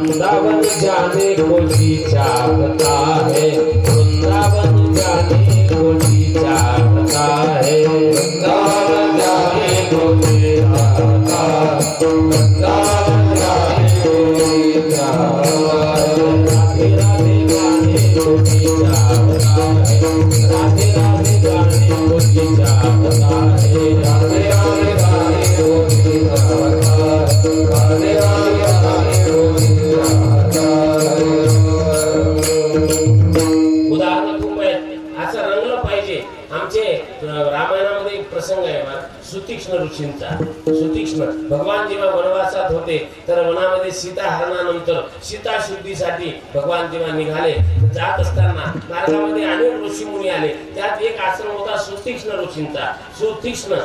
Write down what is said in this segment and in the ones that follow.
वृंदावन जाने को जी चाहता है, वृंदावन जाने को जी चाहता है, वृंदावन जाने को जी चाहता है, वृंदावन जाने को जी चाहता है, राधे राधे गाने को जी चाहता है, राधे राधे गाने को जी चाहता है, राधे राधे गाने को जी चाहता है, राधे राधे गाने को जी चाहता है। उदाहरण खूप आहेत, असं रंगलं पाहिजे. आमचे रामायणामध्ये एक प्रसंग आहे बा सुतीक्ष्ण ऋषींचा. सुतीक्ष्ण भगवान जेव्हा वनवासात होते तर वनामध्ये सीता हरणानंतर सीता शुद्धीसाठी भगवान जेव्हा निघाले, जात असताना मार्गामध्ये अनेक ऋषी मुनी आले. त्यात एक आश्रम होता सुतीक्ष्ण ऋषींचा. सुतीक्ष्ण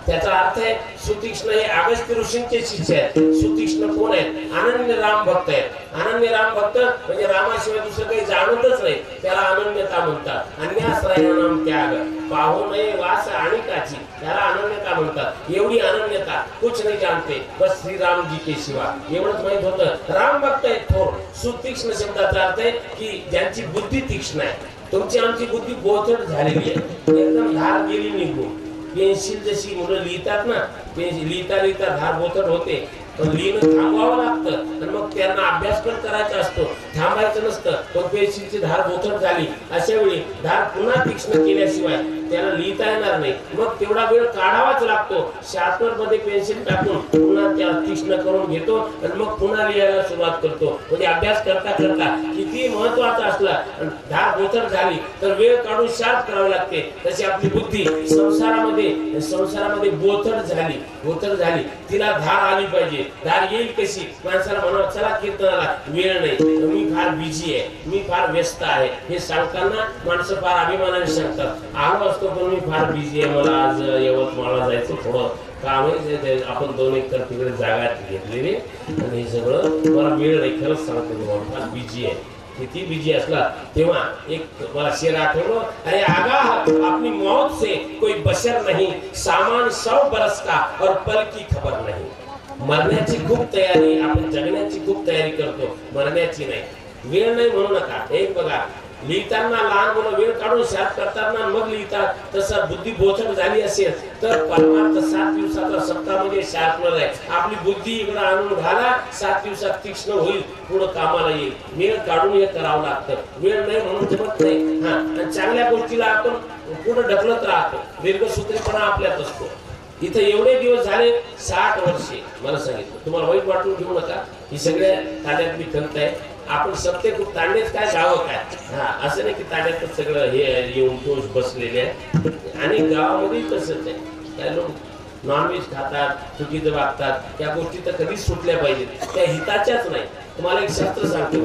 त्याचा अर्थ आहे सुतीक्ष्ण हे अगस्त्य ऋषींचे शिष्य आहेत. सुतीक्ष्ण कोण आहेत? अनन्य राम भक्त आहेत. अनन्य राम भक्त म्हणजे रामाशिवाय दुसरं काही जाणतच नाही, त्याला अनन्यता म्हणतात. अन्याश्रयाणाम त्याग पाहू नये वास अनिकाची, त्याला अनन्यता म्हणतात. एवढी अनन्यता कुछ नाही जानते बस श्री राम जी के सिवा, एवढंच माहित होतं. राम भक्त आहेत थोर. सुतीक्ष्ण शब्दाचा अर्थ आहे की ज्यांची बुद्धी तीक्ष्ण आहे. तुमची आमची बुद्धी बोथट झालेली आहे, एकदम धार गेली निघून. पेन्सिल जशी मुलं लिहितात ना, पेन्सिल लिहिता लिहिता धार बोथट होते, पण लिहिणं थांबवावं लागतं आणि मग त्यांना अभ्यास पण करायचा असतो, थांबायचं नसतं. पण पेन्सिलची धार बोथट झाली, अशा वेळी धार पुन्हा तीक्ष्ण केल्याशिवाय त्याला लिहिता येणार नाही. मग तेवढा वेळ काढावाच लागतो. शार्पनर मध्ये पेन्सिल टाकून पुन्हा त्याला तीक्ष्ण करून घेतो आणि मग पुन्हा लिहायला सुरुवात करतो. म्हणजे अभ्यास करता करता किती महत्वाचा असला धार बोथट झाली तर वेळ काढून शार्प करावी लागते. तशी आपली बुद्धी संसारामध्ये बोथट झाली, तिला धार आली पाहिजे. धार येईल कशी? माणसाला म्हणावं चला कीर्तनाला, वेळ नाही, मी फार बिझी आहे, मी फार व्यस्त आहे, हे सांगताना माणसं फार अभिमानाने सांगतात. आलो असतो पण मी फार बिझी आहे, मला आज यवतमाळला जायचं, थोडं काम आहे, आपण 2 एकर तिकडे जागा घेतलेली आणि हे सगळं मला वेळ नाही. खरंच सांगतो तुम्हाला फार बिझी आहे. किती बिजी असला तेव्हा एक मला शेर आठवलं, अरे आगाह अपनी मौत से कोई बशर नहीं, सामान 100 बरस का और पल की खबर नहीं. मरण्याची खूप तयारी, आपण जगण्याची खूप तयारी करतो, मरण्याची नाही. वेळ नाही म्हणू नका. एक बघा, लिहिताना लहान मुलं वेळ काढून शार्प करताना मग लिहितात. तसं बुद्धी बोथट झाली असेल तर परमार्थ 7 दिवसाचा सप्ताहामध्ये शार्पनर आहे. आपली बुद्धी इकडे आणून घाला, 7 दिवसात तीक्ष्ण होईल, पुढे कामाला येईल. वेळ काढून हे करावं लागतं. वेळ नाही म्हणून जमत नाही. हा, आणि चांगल्या गोष्टीला आपण पुढे ढकलत राहतो. दीर्घसूत्रीपणा आपल्यात असतो. इथं एवढे दिवस झाले 60 वर्षे मला सांगितलं. तुम्हाला वाईट वाटून घेऊ नका, ही सगळ्या ताड्यातली खंत आहे. आपण सत्य खूप तांडेच काय गावं काय, हा असं नाही की तांड्यात सगळं हे येऊन तोच बसलेले आहे. आणि गावामध्ये तसंच आहे. काय लोक नॉनव्हेज खातात, चुकीचं वागतात, त्या गोष्टी तर कधीच सुटल्या पाहिजेत, त्या हिताच्याच नाही. तुम्हाला एक शास्त्र सांगतो,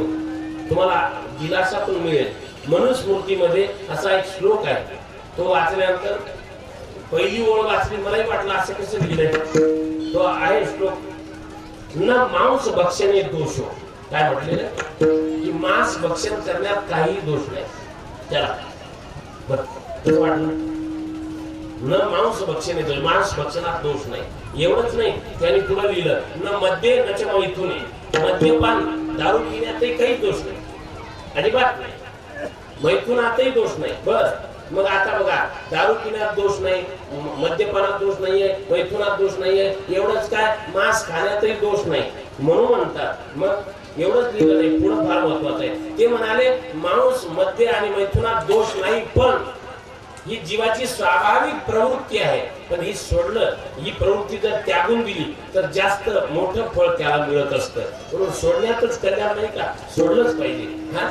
तुम्हाला दिलासा पण मिळेल. मनुस्मृतीमध्ये असा एक श्लोक आहे, तो वाचल्यानंतर पहिली ओळ वाचली मलाही वाटलं असं कसं लिहिलंय. तो आहे श्लोक, न मांस भक्षणे दोष. काय म्हटलेलं की मांस भक्षण करण्यात काही दोष नाही. चला बरं वाटलं, न मांस भक्षणे दोष, मांस भक्षणात दोष नाही. एवढंच नाही, त्यांनी पुढे लिहिलं, न मद्ये न च मैथुने, मद्यपान दारू पिण्यातही काही दोष नाही, अजिबात नाही. मैथुनातही दोष नाही. बर मग आता बघा, दारू पिण्यात दोष नाही, मद्यपानात दोष नाहीये, मैथुनात दोष नाहीये, एवढंच काय मांस खाण्यातही दोष नाही म्हणून म्हणतात. मग एवढंच लिहिलं नाही, पुढे फार महत्वाचं आहे. ते म्हणाले मांस मद्य आणि मैथुनात दोष नाही, पण ही जीवाची स्वाभाविक प्रवृत्ती आहे. पण ही सोडलं, ही प्रवृत्ती जर त्यागून दिली तर जास्त मोठं फळ त्याला मिळत असतं. म्हणून सोडण्यातच कल्याण नाही का, सोडलंच पाहिजे. हा,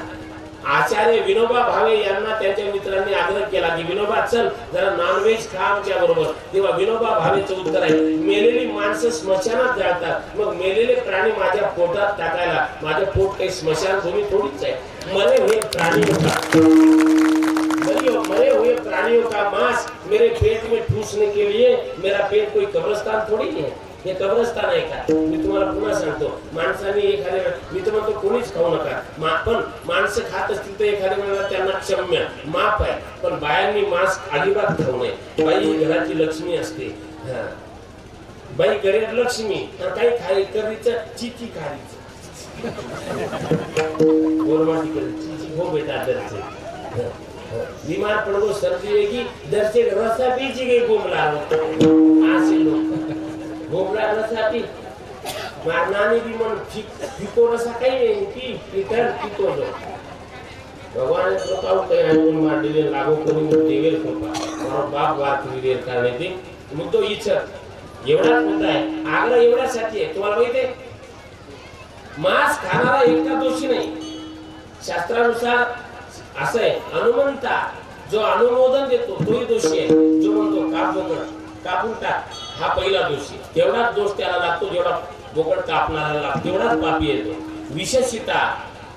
आचार्य विनोबा भावे यांना त्यांच्या मित्रांनी आग्रह केला की विनोबा चल जरा नॉनव्हेज खा आमच्या बरोबर. तेव्हा विनोबा भावेचं उत्तर आहे, मेलेली माणसं स्मशानात जातात, मग मेलेले प्राणी माझ्या पोटात टाकायला माझं पोट काही स्मशानभूमी थोडीच आहे. मरे हुए प्राणियों का मांस मेरे पेट में ठूसने के लिए मेरा पेट कोई कब्रिस्तान थोडी है. हे कब्रस्तान आहे का? मी तुम्हाला पुन्हा सांगतो, माणसाने एखाद्या, मी तर म्हणतो कोणीच खाऊ नका, पण माणसं खात असतील तर एखाद्या वेळेला त्यांना क्षम्य माफ आहे. पण बायांनी मांस अजिबात खाऊ नये. बाई ही घराची लक्ष्मी असते. बाई घरात लक्ष्मी, तर काही खाई करीचं चिची खायचं. हो बेटा दरचे बीमार पड़ गो सर्दी होगी दरचे रसा पीछे गई गोमला आसे लोग गोमला रसा पी मारनाने भी मन फिको रसा कहीं नहीं पी इधर फिको लो भगवान कृपा उठे आयन मार दिले लागो करून देवेल कृपा और बाप वार क्लियर करने दी मुद्दो इच्छा एवढाच मुद्दा आहे आग्रह एवढ्यासाठी आहे तुम्हाला माहिती आहे मांस खाणारा एकटा दोषी नाही शास्त्रानुसार असं आहे हनुमंता जो अनुमोदन देतो तोही दोषी आहे जो म्हणतो काप बोकड कापून टाक हा पहिला दोषी तेवढाच दोष त्याला लागतो जेवढा बोकड कापणारा लागतो तेवढाच पापी येतो विशेषिता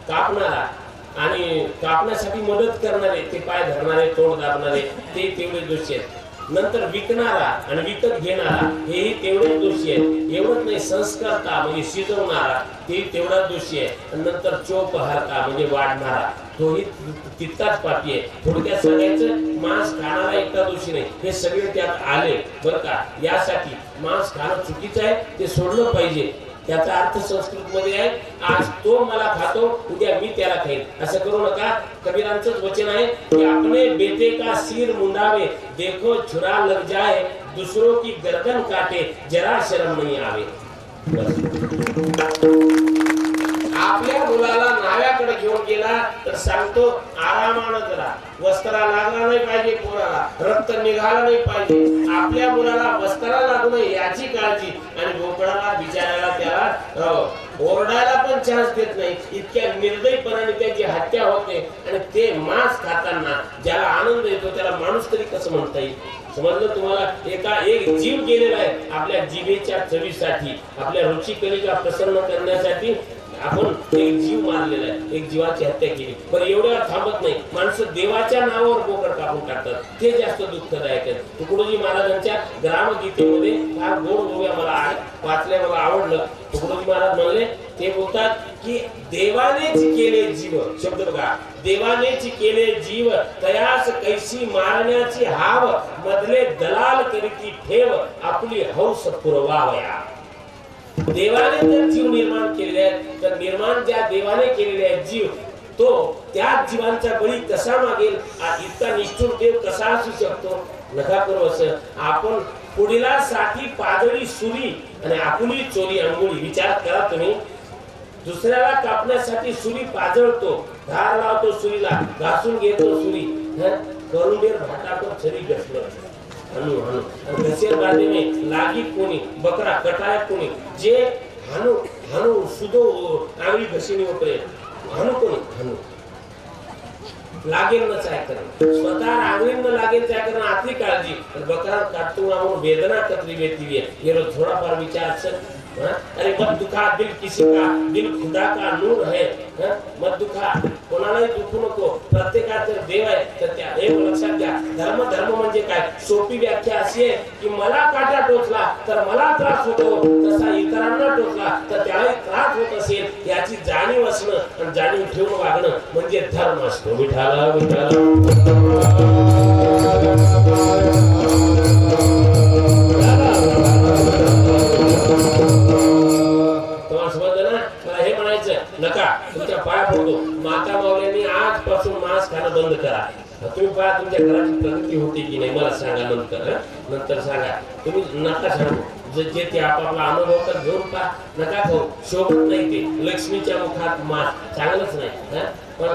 कापणारा आणि कापण्यासाठी मदत करणारे ते पाय धरणारे तोंड दाबणारे ते तेवढे दोषी आहेत नंतर विकणारा आणि विकत घेणारा हेही तेवढेच दोषी आहेत एवढंच नाही संस्कारता म्हणजे शिजवणारा ते तेवढाच दोषी आहे आणि नंतर चोपहारता म्हणजे वाढणारा तोही तितकाच पापी आहे थोडक्यात सांगायचं मांस खाणारा एकटा दोषी नाही हे सगळे त्यात आले बरं का यासाठी मांस खाणं चुकीचं आहे ते सोडलं पाहिजे त्याचा अर्थ संस्कृत मध्ये आहे आज तो मला खातो उद्या मी त्याला खाईन असं करू नका कबीरांचंच वचन आहे कि अपने बेटे का सिर मुंडावे देखो छुरा लग जाए दूसरों की गर्दन काटे जरा शर्म नहीं आवे आपल्या मुलाला नाव्याकडे घेऊन गेला तर सांगतो आरामानं जरा वस्त्रा लागला नाही पाहिजे पोराला रक्त निघालं नाही पाहिजे आपल्या मुलाला वस्त्रा लागू नये याची काळजी आणि बोकडाला बिचारायला त्याला ओरडायला पण चान्स देत नाही इतक्या निर्दयीपणाने त्याची हत्या होते आणि ते मांस खाताना ज्याला आनंद येतो त्याला माणूस तरी कसं म्हणता येईल समजलं तुम्हाला एक जीव गेलेला आहे आपल्या जिभेच्या चवीसाठी आपल्या रुचिकलिका प्रसन्न करण्यासाठी आपण एक जीव मारलेला आहे एक जीवाची हत्या केली पण एवढ्यावर थांबत नाही माणसं देवाच्या नावावर बोकड कापून टाकतात ते जास्त दुःखदायक आहे तुकडोजी महाराजांच्या ग्रामगीतेमध्ये फार गोड ओव्या मला वाचल्या मला आवडलं तुकडोजी महाराज म्हणले ते बोलतात की देवानेच केले जीव शब्द बघा देवानेच केले जीव तयास कैसी मारण्याची हाव मधले दलाल करीती ठेव आपली हौस पुरवावया देवाने जर जीव निर्माण केलेले आहेत तर निर्माण ज्या देवाने केलेले आहेत जीव तो त्या जीवांचा बळी कसा मागेल इतका निष्ठुर देव कसा असू शकतो नका करू असं आपण पुढीला साठी पाजळी सुरी आणि आपुली चोरी अंगुळी विचार करा तुम्ही दुसऱ्याला कापण्यासाठी सुरी पाजळतो धार लावतो सुरीला घासून घेतो सुरी करुंडेर भाटाको छरी घसलं हनु हनु घसेर बांधे में लागी कोणी बकरा कटाय कोणी जे हनु हनु सुदो आंगळी घसीनी वपरे हनु कोणी हनु लागेल न चाय करें स्वतः आंगळीन न लागेल चाय करें आतली काळजी बकरा काटतो म्हणून वेदना कतरी वेती है ये थोडाफार विचार सर अरे मत दुखा दिल किसी का दिल खुदा का नूर है मत दुखा कोणालाही दुखू नको प्रत्येकाचं देव आहे तर त्या एक लक्षात घ्या धर्म धर्म म्हणजे काय सोपी व्याख्या अशी आहे की मला काटा टोचला तर मला त्रास होतो तसा इतरांना टोचला तर त्यालाही त्रास होत असेल याची जाणीव असणं आणि जाणीव ठेवून वागणं म्हणजे धर्म असतो विठाला नका तुमच्या पाया पडतो माता माऊल्यांनी आजपासून मांस खाणं बंद करा तुम्ही पहा तुमच्या घराची प्रगती होते की नाही मला सांगा नंतर सांगा तुम्ही नका सांगू जे ते आपापला अनुभव तर घेऊन पहा नका खाऊ शोभत नाही ते लक्ष्मीच्या मुखात मांस चांगलंच नाही पण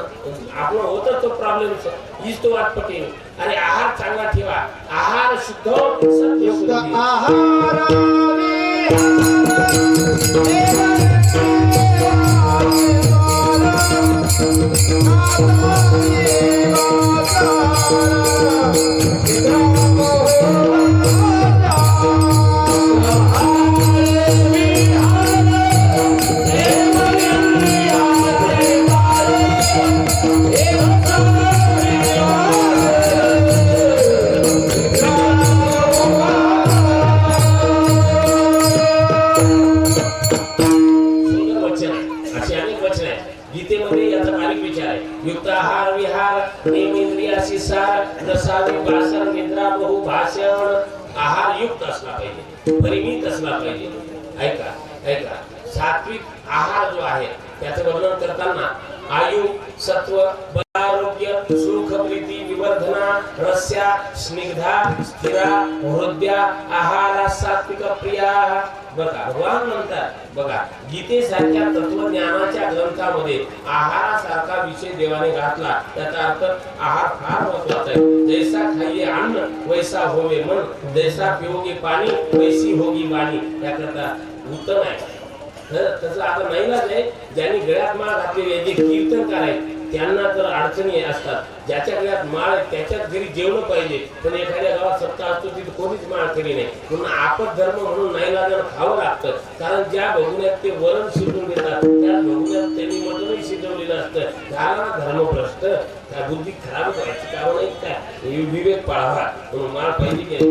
आपलं होतं तो प्रॉब्लेम हीच तो वाट पटेल आणि आहार चांगला ठेवा आहार शुद्ध सत्य शुद्ध युक्ताहार विहार नेमेंद्रियाशी सार नसावी भाषण निद्रा बहु भाषण आहार युक्त असला पाहिजे परिमित असला पाहिजे ऐका सात्विक आहार जो आहे त्याचं वर्णन करताना आयु, सत्व, बलारोग्य, सुख, प्रीती, विवर्धना, रस्या, स्निग्धा, स्थिरा, हृदया, आहारा, सात्विक प्रिया. बघा भगवान म्हणतात, बघा गीतेसारख्या तत्वज्ञानाच्या ग्रंथामध्ये आहारासारखा विषय देवाने घातला. त्याचा अर्थ आहार फार महत्वाचा आहे. जैसा खाइये अन्न वैसा होवे मन, जैसा पिओगे पाणी वैसी होगी वाणी. याकरता उत्तम आहे. तसं आता नाईलाज आहे. ज्यांनी गळ्यात माळ घातलेली आहे, जे कीर्तनकार आहेत त्यांना तर अडचणी असतात. ज्याच्या गळ्यात माळ आहे त्याच्याच घरी जेवलं पाहिजे, पण एखाद्या गावात सप्ताह असतो तिथे कोणीच माळ केली नाही. पुन्हा आपत धर्म म्हणून नाईलाजानं खावं लागतं. कारण ज्या भगुण्यात ते वरण शिजवून देतात त्या भगुण्यात त्यांनी मटणही शिजवलेलं असतं. झाला धर्मभ्रष्ट. त्या बुद्धी खराब करायची कामं नाही काय. विवेक पाळावा म्हणून माळ पाहिजे की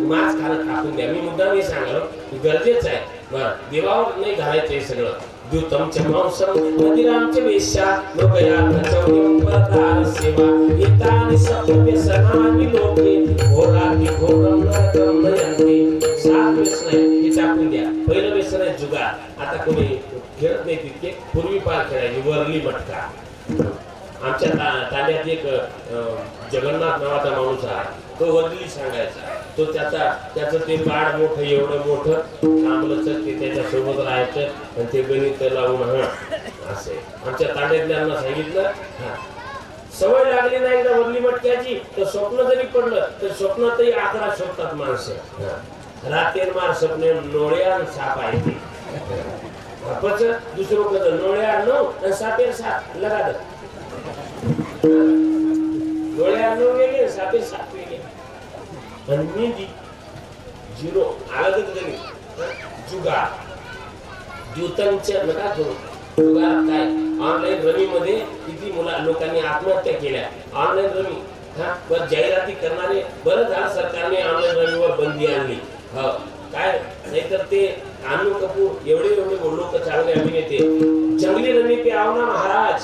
मास्क खाणं टाकून द्या. मी मुद्दा नाही सांगलो, गरजेचं आहे. बरं, देवावर नाही घालायचं हे सगळं. द्युतमच्या मांसम मदिरामच्या वेश्या लोकयात्रचौर्यं परदार सेवा एतानि सप्तव्य सनानि लोके घोराति घोरं नरकं नयन्ति. 7 व्यसन आहे हे टाकून द्या. पहिलं व्यसन आहे जुगार. आता कोणी खेळत नाही तितके. पूर्वी पार खेळायची वरली मटका. आमच्या तांड्यात एक जगन्नाथ नावाचा माणूस आहे. तो वरली सांगायचा. तो त्याचं ते बाळ मोठं एवढं मोठं थांबलंच ते त्याच्या सोबत राहायचं आणि ते गणित लावून असे. आमच्या तांड्यातल्यांना सांगितलं, सवय लागली नाही एकदा वरली मटक्याची तर स्वप्न जरी पडलं तर स्वप्नातही आकडा शोधतात माणसं. रातेर मार स्वप्ने नोळ्या साप आहे ते. दुसरं कसं नोळ्या 9 आणि 7 7 लगात. डोळ्या 9 वेगळे 7 7 वेगळे. आणि मेहंदी 0 आलं तरी जुगार. द्युतनच्या नका करू. जुगार काय? ऑनलाईन रमी मध्ये किती लोकांनी आत्महत्या केल्या. ऑनलाईन रमी पण जाहिराती करणारे. बरं झालं सरकारने ऑनलाईन रमीवर बंदी आणली. काय नाहीतर ते अनु कपूर एवढे लोक चांगले अभिनेते. जंगली रमी पे आओ ना महाराज,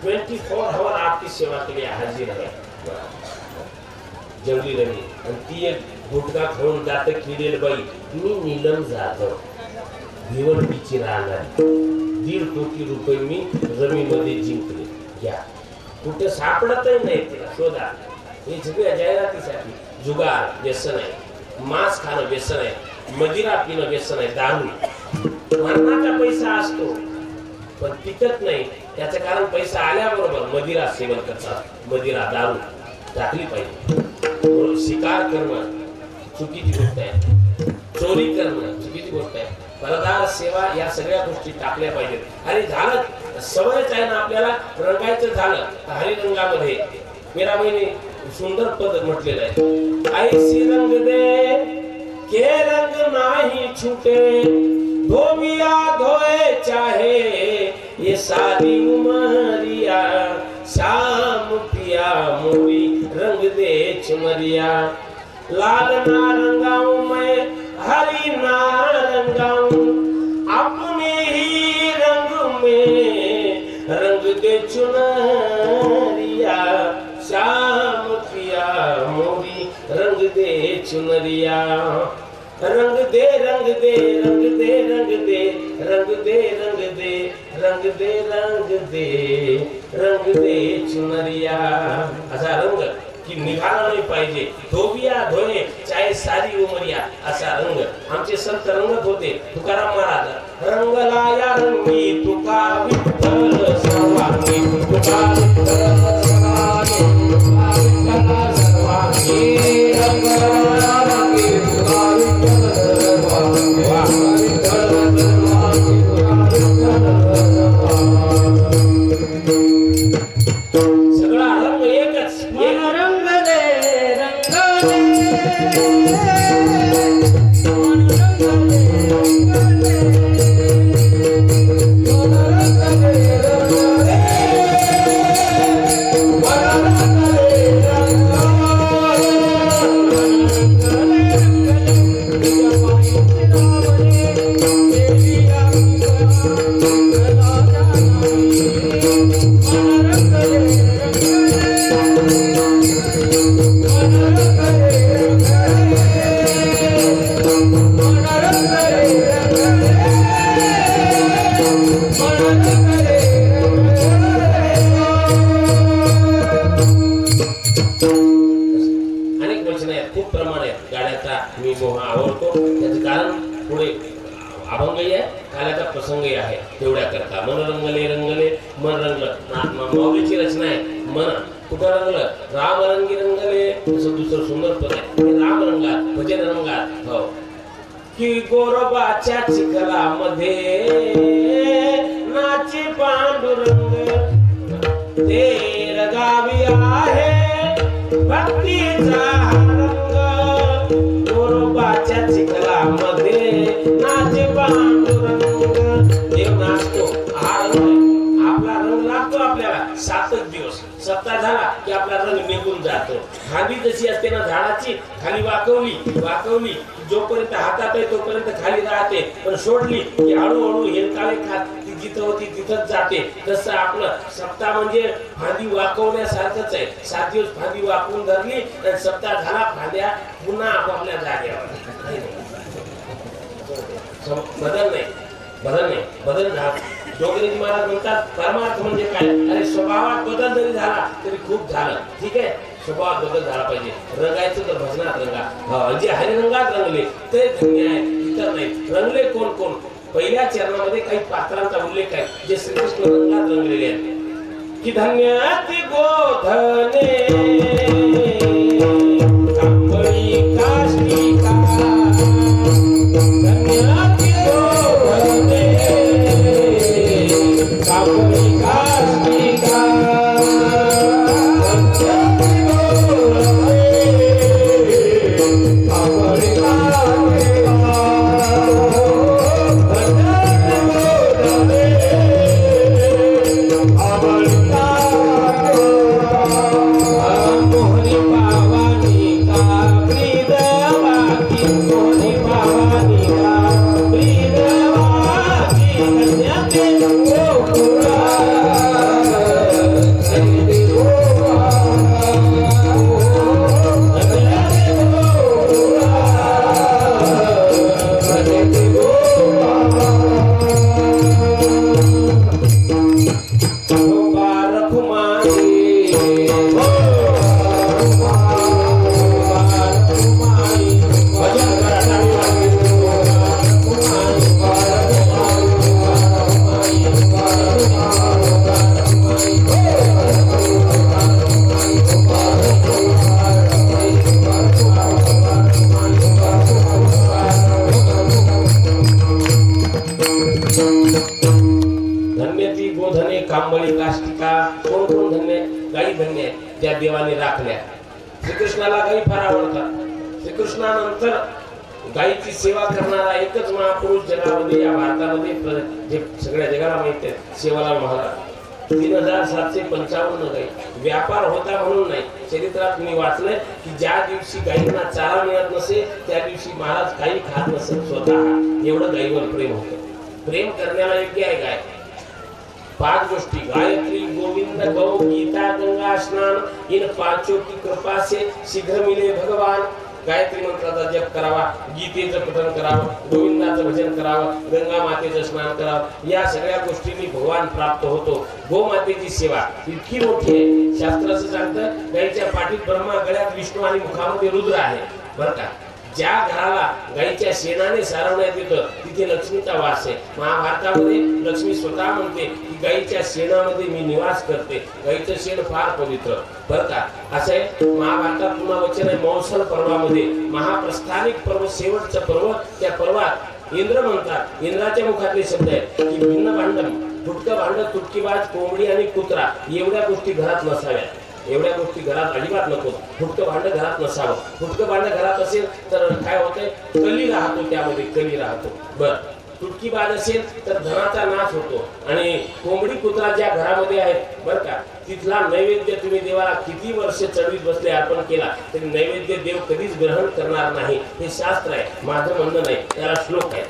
24 आवर आपकी सेवा के लिए हाजिर है. जंगली रमी. आणि ती एक गुटखा खाऊन जात खिडेल बाई. मी नीलम जाधव भिवंडीची राहणार. 1.5 कोटी रुपये मी रमी मध्ये जिंकले. घ्या. कुठे सापडतही नाही तिला. शोधा. हे सगळ्या जाहिरातीसाठी. जुगार व्यसन आहे. मांस खाणं व्यसन आहे. मदिरा पिणं व्यसन आहे. दारू मरणाचा पैसा असतो पण टिकत नाही. त्याचं कारण पैसा आल्याबरोबर मदिरा सेवन करतात. मदिरा दारू टाकली पाहिजे. शिकार करणं चुकीची गोष्ट आहे. चोरी करणं चुकीची गोष्ट आहे. परदार सेवा या सगळ्या गोष्टी टाकल्या पाहिजेत. आणि झालं सवयच आहे ना आपल्याला रंगायचं झालं हरी रंगामध्ये. मीराबाईने सुंदर पद म्हटलेलं आहे. ऐसी रंग दे के रंग नाही छूटे, धोबिया धोए चाहे ये सारी उमरिया, शाम पिया मोरी रंग दे चुनरिया. लाल ना रंगाऊं मैं हरी ना रंगाऊं, अपने ही रंग में रंग दे चुनरिया, शाम पिया मोरी रंग दे चुनरिया. रंग दे रंग दे रंग दे रंग दे रंग दे रंग दे रंग दे रंग दे रंग दे चुनरिया. असा रंग की निघाला नाही पाहिजे. धोबिया धोये चाहे सारी उमरिया असा रंग. आमचे संत रंगत होते. तुकाराम महाराज रंगला या रंगी तुका विठ्ठल सर्वांगी, तुका विठ्ठल सर्वांगी, तुका विठ्ठल सर्वांगी. रंगला रंगी तुका विठ्ठल सर्वांगी, तुका विठ्ठल सर्वांगी, तुका विठ्ठल सर्वांगी. सगळा रंग एकच. रंग दे रंग दे आहे तेवढ्या करता. मन रंगले रंगले मन रंगलं. माऊलीची रचना आहे. मन कुठं रंगलं? राम रंगी रंगले. असं दुसरं सुंदर पद आहे. राम रंगात, भजन रंगात. हो की गोरोबाच्या चिखलामध्ये नाचे पांडुरंग, ते रगावी आहे भक्तीचा रंग. गोरोबाच्या चिखलामध्ये नाचे पांडुरंग. देव नाचतो, हा रंग आपला रंग लागतो आपल्याला. 7 दिवस सप्ताह झाला की आपला रंग निघून जातो. खाली जशी असते ना झाडाची, खाली वाकवली जोपर्यंत हातात आहे तोपर्यंत खाली राहते, पण सोडली की हळूहळू हिरकाळे खात ती जिथं होती तिथंच जाते. तसं आपलं सप्ताह म्हणजे फांदी वाकवण्यासारखंच आहे. 7 दिवस फांदी वाकवून धरली आणि सप्ताह झाला, फांद्या पुन्हा आपापल्या जागेवर. बदल झाला. जोगेंद्र महाराज म्हणतात परमार्थ म्हणजे काय? अरे स्वभावात बदल जरी झाला तरी खूप झालं. ठीक आहे, स्वभावात बदल झाला पाहिजे. रंगायचं तर भजनात रंगा. जे हरिरंगात रंगले ते धन्य आहे, इतर नाही. रंगले कोण कोण? पहिल्या चरणामध्ये काही पात्रांचा उल्लेख आहे जे श्रीकृष्ण रंगात रंगलेले आहेत. की धन्य ती गोधने कांबळी काष्टिका, धन्य ती गोधने कांबळी काष्टिका. कांबळी काष्टिका. कोण कोण धन्य? गायी धन्य आहे ज्या देवाने राखल्या. श्रीकृष्णाला गायी फार आवडतात. श्रीकृष्णानंतर गायीची सेवा करणारा एकच महापुरुष जगामध्ये, या भारतामध्ये, जे सगळ्या जगाला माहिती आहे, सेवालाल महाराज. 3755 गायी. व्यापार होता म्हणून नाही, चरित्रात मी वाचलंय की ज्या दिवशी गायींना चारा मिळत नसे त्या दिवशी महाराज काही खात नसत स्वतः. एवढं गायीवर प्रेम होतं. प्रेम करण्याला योग्य आहे गाय. 5 गोष्टी: गायत्री, गोविंद, गौ, गीता, गंगा स्नान. इन पांचों की कृपा से शीघ्र मिले भगवान. गायत्री मंत्राचा जप करावा, गीतेचं पठण करावं, गोविंदाचं भजन करावं, गंगा मातेचं स्नान करावं. या सगळ्या गोष्टींनी भगवान प्राप्त होतो. गोमातेची सेवा इतकी मोठी आहे. शास्त्र असं सांगतं, गायीच्या पाठीत ब्रह्मा, गळ्यात विष्णू आणि मुखामध्ये रुद्र आहे. बरं का? ज्या घराला गायीच्या शेणाने सारवण्यात येतं तिथे लक्ष्मीचा वास आहे. महाभारतामध्ये लक्ष्मी स्वतः म्हणते की गायीच्या शेणामध्ये मी निवास करते. गायीचं शेण फार पवित्र. बरं का? असं आहे. महाभारतात पुन्हा वचन आहे मौसम पर्वामध्ये, महाप्रस्थानिक पर्व, शेवटचं पर्व. त्या पर्वात इंद्र म्हणतात, इंद्राच्या मुखातले शब्द आहेत की भिन्न भांडण, फुटकं भांड, तुटकीबाज, कोंबडी आणि कुत्रा एवढ्या गोष्टी घरात नसाव्यात. एवढ्या गोष्टी घरात अजिबात नको. फुटकं भांड घरात नसावं. फुटकं भांड घरात असेल तर काय होतंय? कली राहतो, त्यामध्ये कली राहतो. बर, तुटकीबाज असेल तर धनाचा नाश होतो. आणि कोंबडी कुत्रा ज्या घरामध्ये आहेत, बर का, तिथला नैवेद्य तुम्ही देवाला किती वर्ष चढवीत बसले, अर्पण केला तरी नैवेद्य देव कधीच ग्रहण करणार नाही. हे शास्त्र आहे, माझं म्हणणं नाही. त्याला श्लोक आहे.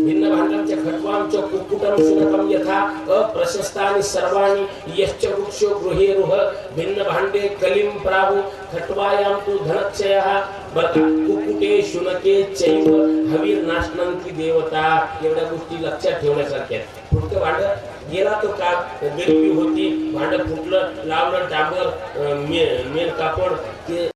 भिन्न भांडांच्या खट्वांच्या कुक्कुटं शुनकं यथा अप्रशस्तानि सर्वाणि यश्च वृक्षो गृहेरुह. भिन्न भांडे कलिं प्राहु खट्वायां तु धनक्षयः. बरं का? कुक्कुटे शुनके चैव हवीर नाशनंती देवता. एवढ्या गोष्टी लक्षात ठेवण्यासारख्या आहेत. फुटकं भांड गेला तो का गरिबी होती, भांड फुटलं, लावलं डांबर, मेन कापड, ते